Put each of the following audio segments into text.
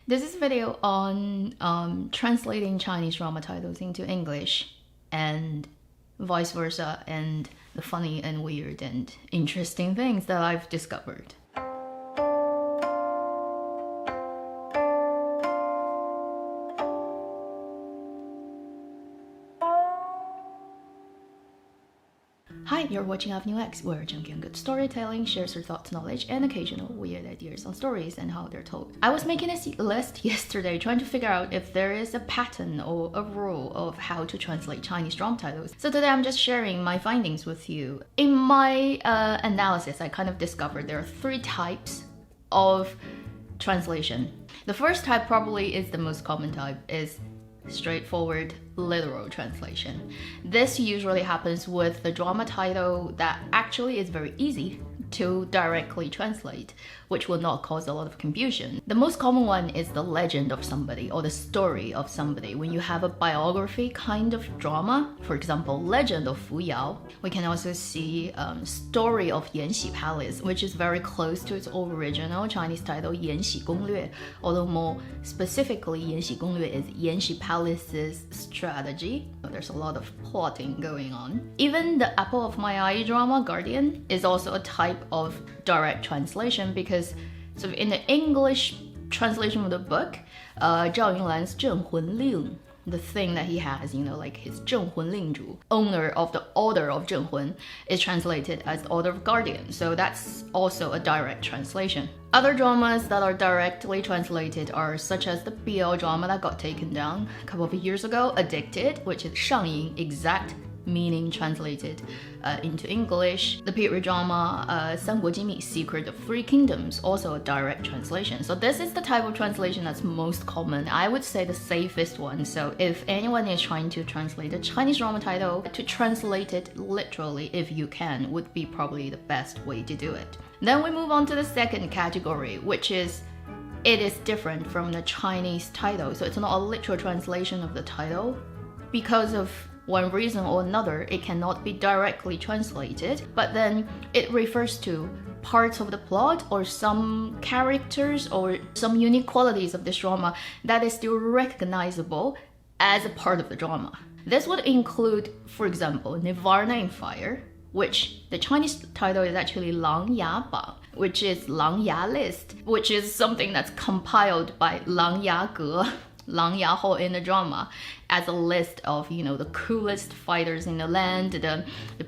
This is a video on translating Chinese drama titles into English and vice versa, and the funny and weird and interesting things that I've discovered. Hi, you're watching Avenue X, where Junkyun good storytelling shares her thoughts, knowledge, and occasional weird ideas on stories and how they're told. I was making a list yesterday trying to figure out if there is a pattern or a rule of how to translate Chinese drama titles. So today I'm just sharing my findings with you. In my analysis, I kind of discovered there are three types of translation. The first type probably is the most common type, is straightforward literal translation. This usually happens with the drama title that actually is very easy to directly translate, which will not cause a lot of confusion. The most common one is the legend of somebody or the story of somebody. When you have a biography kind of drama, for example, Legend of Fu Yao, we can also see Story of Yanxi Palace, which is very close to its original Chinese title, 延禧攻略, although more specifically, 延禧攻略 is Yanxi Palace's strategy. There's a lot of plotting going on. Even the apple of my eye drama, Guardian, is also a type of direct translation, because sort of in the English translation of the book, Zhao Yunlan's 镇魂令, the thing that he has, like his 镇魂令主, owner of the Order of 镇魂, is translated as the Order of Guardian. So that's also a direct translation. Other dramas that are directly translated are such as the BL drama that got taken down a couple of years ago, Addicted, which is 上瘾, exact meaning translated into English. The period drama 三国机密, Secret of Three Kingdoms, also a direct translation. So this is the type of translation that's most common. I would say the safest one. So if anyone is trying to translate a Chinese drama title, to translate it literally if you can would be probably the best way to do it. Then we move on to the second category, which is it is different from the Chinese title. So it's not a literal translation of the title. Because of one reason or another, it cannot be directly translated, but then it refers to parts of the plot or some characters or some unique qualities of this drama that is still recognizable as a part of the drama. This would include, for example, Nirvana in Fire, which the Chinese title is actually 琅琊榜, which is 琅琊list, which is something that's compiled by 琅琊阁, 琅琊后 in the drama, as a list of, the coolest fighters in the land, the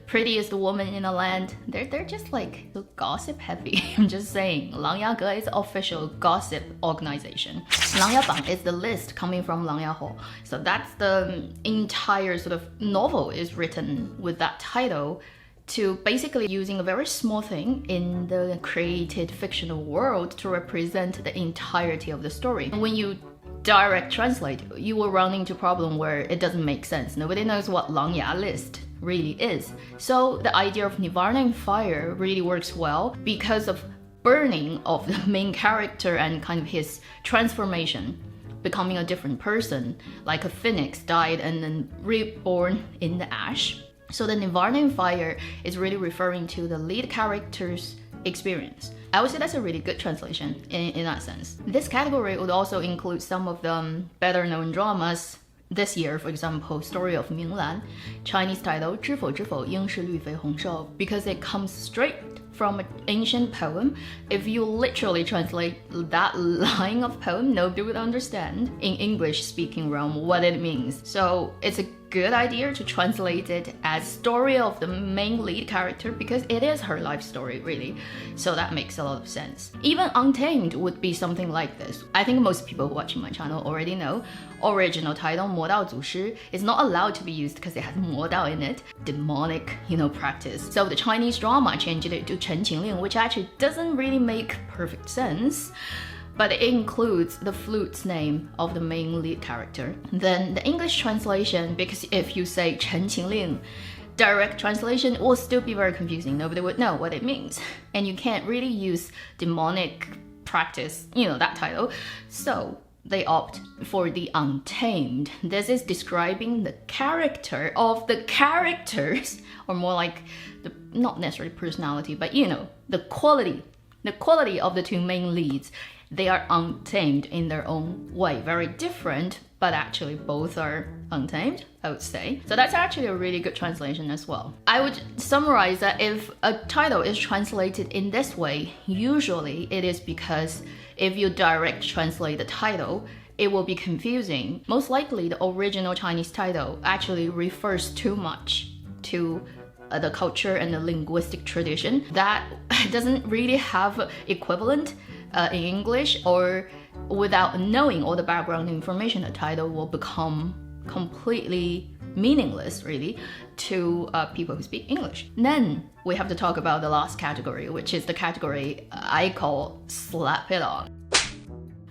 prettiest woman in the land. They're just like so gossip heavy. I'm just saying, 琅琊阁is official gossip organization. 琅琊榜 is the list coming from 琅琊后. So that's the entire sort of novel is written with that title, to basically using a very small thing in the created fictional world to represent the entirety of the story. When you direct translate, you will run into a problem where it doesn't make sense. Nobody knows what 琅琊 list really is. So the idea of Nirvana in Fire really works well because of burning of the main character and kind of his transformation, becoming a different person, like a phoenix died and then reborn in the ash. So the Nirvana in Fire is really referring to the lead character's experience. I would say that's a really good translation in that sense. This category would also include some of the better known dramas this year, for example, Story of Minglan, Chinese title 知否知否应是绿肥红瘦, because it comes straight from an ancient poem. If you literally translate that line of poem, nobody would understand in English speaking realm what it means. So it's a good idea to translate it as story of the main lead character, because it is her life story really. So that makes a lot of sense. Even Untamed would be something like this. I think most people watching my channel already know. Original title 魔道祖师 is not allowed to be used because it has 魔道 in it, demonic, practice. So the Chinese drama changed it to 陈情令, which actually doesn't really make perfect sense, but it includes the flute's name of the main lead character. Then the English translation, because if you say 陈情令, direct translation will still be very confusing. Nobody would know what it means. And you can't really use demonic practice, that title. So they opt for the Untamed. This is describing the character of the characters, or more like the, not necessarily personality, but the quality of the two main leads. they are untamed in their own way. Very different, but actually both are untamed, I would say. So that's actually a really good translation as well. I would summarize that if a title is translated in this way, usually it is because if you direct translate the title, it will be confusing. Most likely the original Chinese title actually refers too much to the culture and the linguistic tradition that doesn't really have equivalent in English, or without knowing all the background information, the title will become completely meaningless really to people who speak English. Then we have to talk about the last category, which is the category I call slap it on.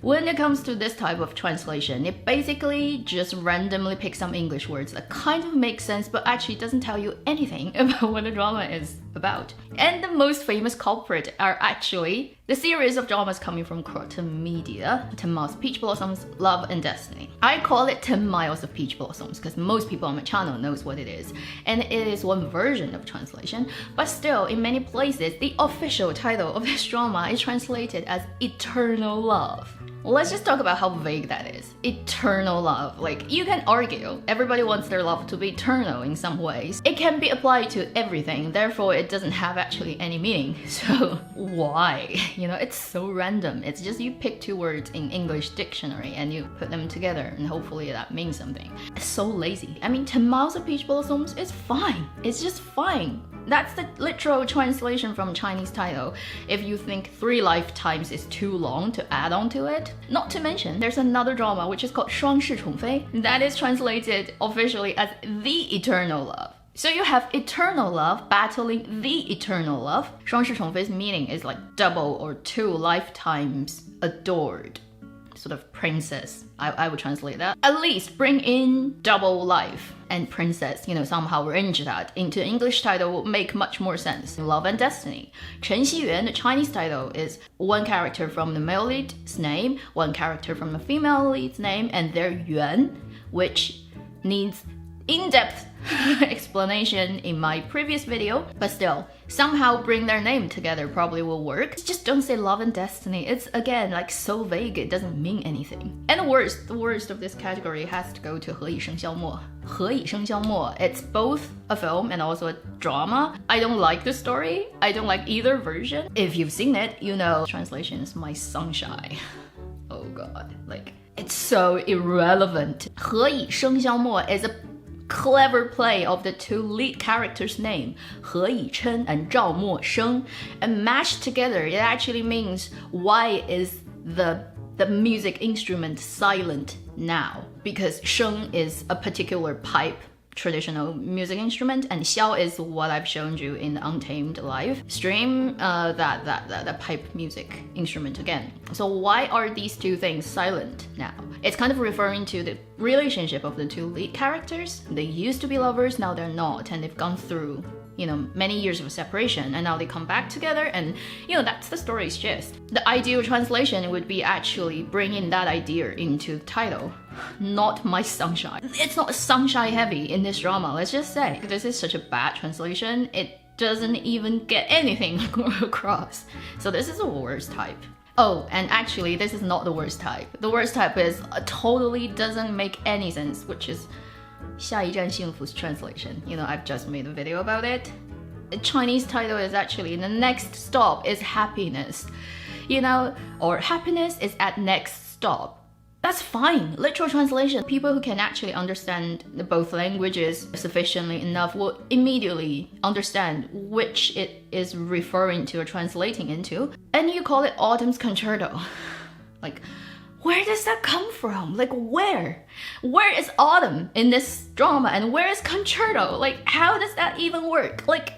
When it comes to this type of translation, it basically just randomly picks some English words that kind of make sense but actually doesn't tell you anything about what the drama is about. And the most famous culprit are actually the series of dramas coming from Croton Media, 10 Miles of Peach Blossoms, Love and Destiny. I call it 10 Miles of Peach Blossoms because most people on my channel knows what it is. And it is one version of translation, but still in many places, the official title of this drama is translated as Eternal Love. Let's just talk about how vague that is. Eternal love. Like, you can argue, everybody wants their love to be eternal in some ways. It can be applied to everything, therefore it doesn't have actually any meaning. So why? You know, it's so random. It's just you pick two words in English dictionary and you put them together and hopefully that means something. It's so lazy. I mean, 10 Miles of Peach Blossoms is fine. It's just fine. That's the literal translation from Chinese title. If you think 3 lifetimes is too long to add on to it. Not to mention, there's another drama which is called 双世宠妃 that is translated officially as The Eternal Love. So you have eternal love battling the eternal love. 双世宠妃's meaning is like double or 2 lifetimes adored. Sort of princess. I would translate that. At least bring in double life and princess, you know, somehow arrange that into English title would make much more sense. Love and Destiny. Chen Xiyuan, the Chinese title, is one character from the male lead's name, one character from the female lead's name, and their yuan, which needs in-depth explanation in my previous video, but still, somehow bring their name together probably will work. Just don't say love and destiny. It's again like so vague, it doesn't mean anything. And the worst of this category has to go to 何以笙箫默. 何以笙箫默. It's both a film and also a drama. I don't like the story. I don't like either version. If you've seen it, you know translation is my sunshine. Oh god, like it's so irrelevant. 何以笙箫默 is a clever play of the 2 lead characters' name, 何以琛 and 赵默笙, and mashed together it actually means why is the music instrument silent now? Because 笙 is a particular pipe traditional music instrument, and xiao is what I've shown you in the Untamed live stream, that pipe music instrument again. So why are these 2 things silent now? It's kind of referring to the relationship of the 2 lead characters. They used to be lovers, now they're not, and they've gone through, you know, many years of separation, and now they come back together, and you know, that's the story's gist. The ideal translation would be actually bringing that idea into the title. Not my sunshine. It's not sunshine heavy in this drama, let's just say. This is such a bad translation, it doesn't even get anything across. So this is the worst type. Oh, and actually this is not the worst type. The worst type is totally doesn't make any sense, which is 下一站幸福's translation. You know, I've just made a video about it. The Chinese title is actually the next stop is happiness. You know, or happiness is at next stop. That's fine. Literal translation. People who can actually understand both languages sufficiently enough will immediately understand which it is referring to or translating into. And you call it Autumn's Concerto. Like, where does that come from? Like, where? Where is autumn in this drama and where is concerto? Like, how does that even work? Like,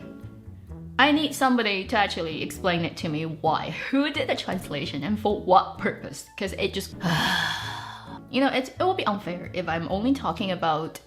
I need somebody to actually explain it to me why. Who did the translation and for what purpose? Because it just... You know, it will be unfair if I'm only talking about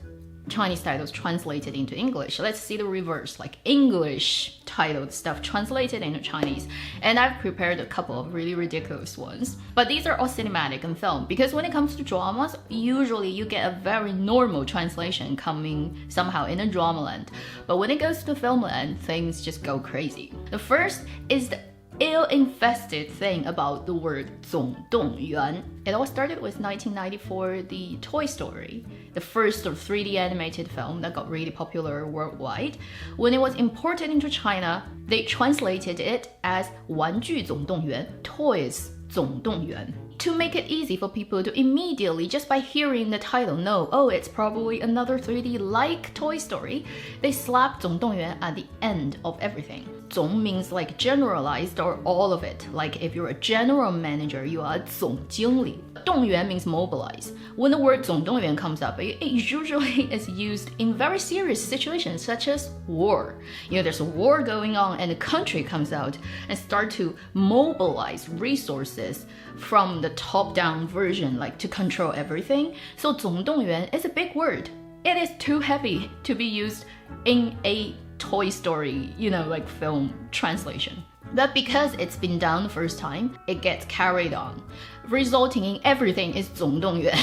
Chinese titles translated into English. Let's see the reverse, like English titled stuff translated into Chinese. And I've prepared a couple of really ridiculous ones. But these are all cinematic and film, because when it comes to dramas, usually you get a very normal translation coming somehow in a drama land. But when it goes to film land, things just go crazy. The first is the ill-infested thing about the word 总动员. It all started with 1994, the Toy Story, the first sort of 3D animated film that got really popular worldwide. When it was imported into China, they translated it as 玩具总动员, Toys 总动员. To make it easy for people to immediately, just by hearing the title, know, oh, it's probably another 3D like Toy Story, they slapped 总动员 at the end of everything. 总 means like generalized or all of it. Like if you're a general manager, you are 总经理. 动员 means mobilize. When the word 总动员 comes up, it usually is used in very serious situations such as war. You know, there's a war going on and a country comes out and start to mobilize resources from the top-down version, like to control everything. So 总动员 is a big word. It is too heavy to be used in a Toy Story, you know, like film translation. But because it's been done the first time, it gets carried on, resulting in everything is 总动员.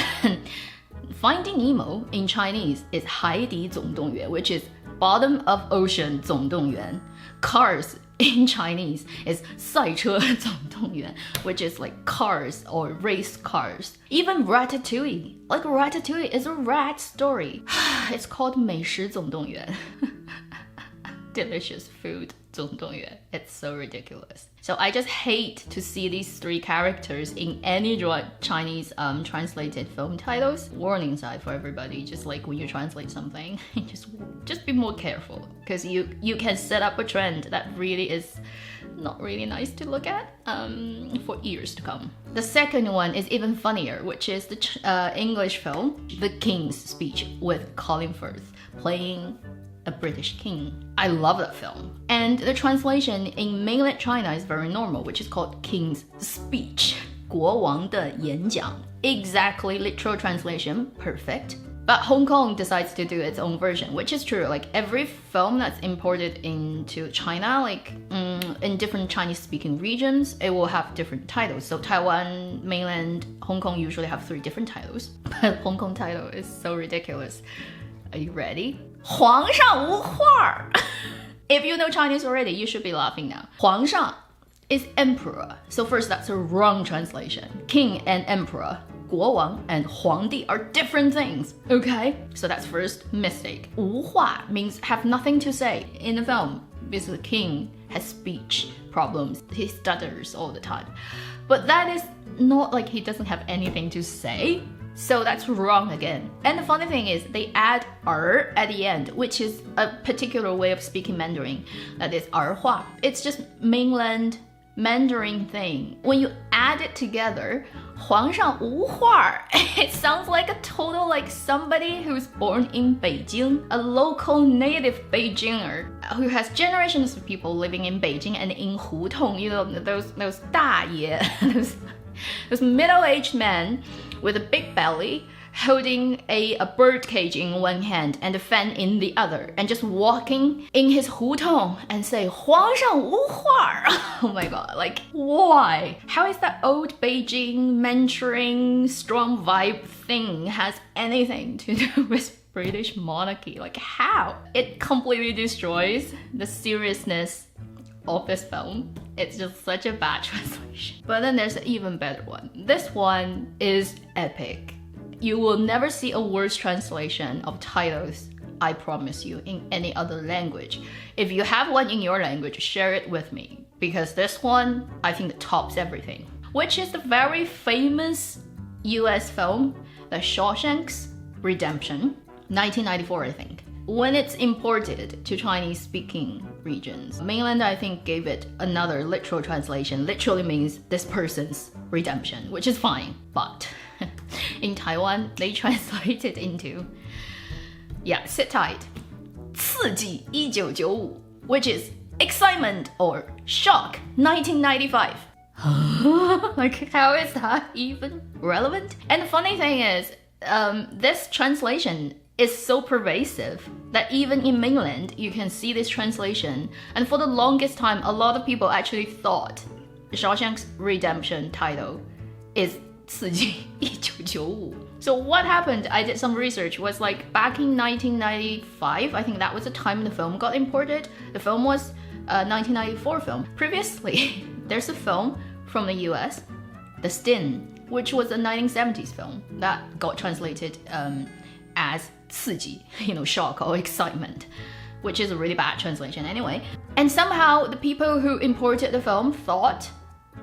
Finding Nemo in Chinese is 海底总动员, which is bottom of ocean 总动员. Cars in Chinese is 赛车总动员, which is like cars or race cars. Even Ratatouille, like Ratatouille is a rat story. It's called 美食总动员. Delicious food 总动员. It's so ridiculous. So I just hate to see these three characters in any Chinese translated film titles. Warning side for everybody, just like when you translate something, just be more careful, because you can set up a trend that really is not really nice to look at for years to come. The second one is even funnier, which is the English film The King's Speech with Colin Firth playing a British king. I love that film. And the translation in mainland China is very normal, which is called King's Speech. 国王的演讲. Exactly literal translation, perfect. But Hong Kong decides to do its own version, which is true. Like every film that's imported into China, like in different Chinese-speaking regions, it will have different titles. So Taiwan, mainland, Hong Kong usually have 3 different titles. But Hong Kong title is so ridiculous. Are you ready? 皇上无画. If you know Chinese already, you should be laughing now. 皇上 is emperor. So first, that's a wrong translation. King and emperor, 国王 and 皇帝 are different things. Okay? So that's first mistake. 无话 means have nothing to say in the film, because the king has speech problems. He stutters all the time. But that is not like he doesn't have anything to say. So that's wrong again. And the funny thing is they add er at the end, which is a particular way of speaking Mandarin. That is 儿话. It's just mainland Mandarin thing. When you add it together, 皇上无话, it sounds like a total like somebody who's born in Beijing, a local native Beijinger who has generations of people living in Beijing and in hutong, you know, those 大爷, those middle-aged men with a big belly holding a bird cage in one hand and a fan in the other, and just walking in his hutong and say 皇上无话. Oh my god, like why? How is that old Beijing Mandarin strong vibe thing has anything to do with British monarchy? Like how? It completely destroys the seriousness of this film. It's just such a bad translation. But then there's an even better one. This one is epic. You will never see a worse translation of titles, I promise you, in any other language. If you have one in your language, share it with me, because this one, I think, tops everything. Which is the very famous US film, The Shawshank Redemption, 1994, I think. When it's imported to Chinese-speaking regions, mainland, I think, gave it another literal translation. Literally means this person's redemption, which is fine. But in Taiwan, they translate it into, yeah, sit tight, 刺激1995, which is excitement or shock 1995. Like, how is that even relevant? And the funny thing is, this translation is so pervasive that even in mainland, you can see this translation. And for the longest time, a lot of people actually thought Shawshank's Redemption title is 刺激1995. So what happened, I did some research, was like back in 1995, I think that was the time the film got imported. The film was a 1994 film. Previously, There's a film from the US, The Sting, which was a 1970s film that got translated as 刺激, shock or excitement, which is a really bad translation anyway. And somehow the people who imported the film thought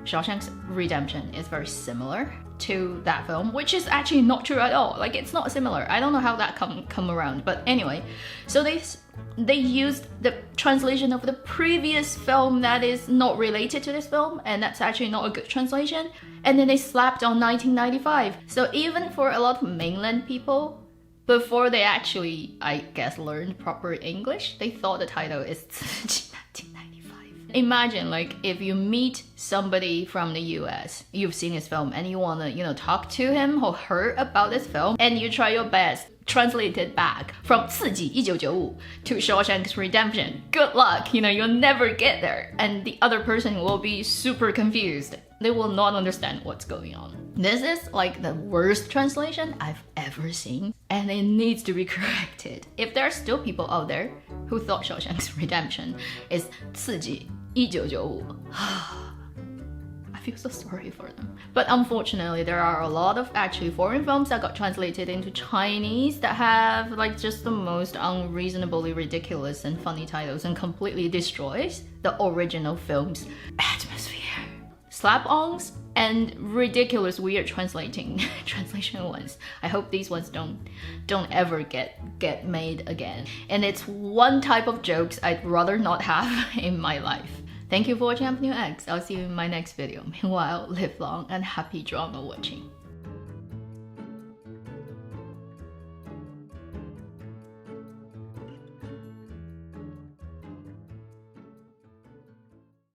Shawshank's Redemption is very similar to that film, which is actually not true at all. Like, it's not similar. I don't know how that come around, but anyway. So they used the translation of the previous film that is not related to this film, and that's actually not a good translation. And then they slapped on 1995. So even for a lot of mainland people, before they actually, I guess, learned proper English, they thought the title is 1995. Imagine, like, if you meet somebody from the US, you've seen his film, and you want to, talk to him or her about this film, and you try your best, translate it back from 刺激1995 to Shawshank's Redemption. Good luck, you'll never get there. And the other person will be super confused. They will not understand what's going on. This is like the worst translation I've ever seen, and it needs to be corrected. If there are still people out there who thought Shawshank's Redemption is 刺激1995, I feel so sorry for them. But unfortunately, there are a lot of actually foreign films that got translated into Chinese that have like just the most unreasonably ridiculous and funny titles and completely destroys the original film's atmosphere. Slap-ons and ridiculous weird translation ones. I hope these ones don't ever get made again. And it's one type of jokes I'd rather not have in my life. Thank you for watching Avenue X. I'll see you in my next video. Meanwhile, live long and happy drama watching.